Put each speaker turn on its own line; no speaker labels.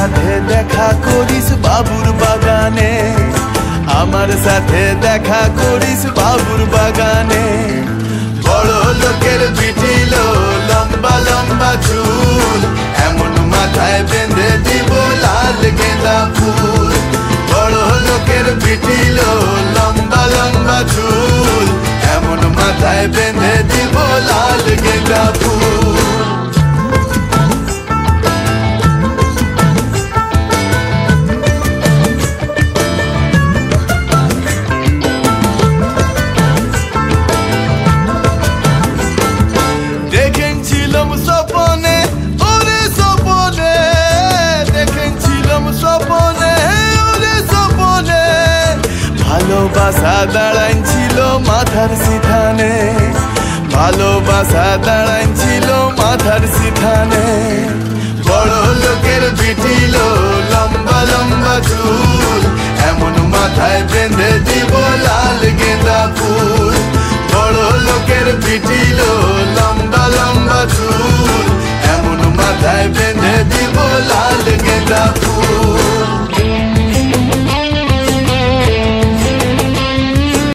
সাথে দেখা করিস বাবুর বাগানে, আমার সাথে দেখা করিস বাবুর বাগানে। বড় লোকের বিটিল লম্বা লম্বা চুল, এমন মাথায় বেঁধে দিব লাল গেঁদা ফুল। বড় লোকের বিটিল লম্বা লম্বা চুল, এমন মাথায় বেঁধে দিব লাল গেঁদা ফুল। দেখেছিলাম স্বপনে, ওরে স্বপনে, দেখেছিলাম স্বপনে, ওরে স্বপনে। ভালোবাসা দাঁড়াইছিল মাথার সিথানে, ভালোবাসা দাঁড়াইছিল মাথার সিথানে। বড় লোকের বিটিল লম্বা লম্বা চুল, এমন মাথায় বেঁধে দিব লাল গেঁদা ফুল। বড় লোকের বিটিল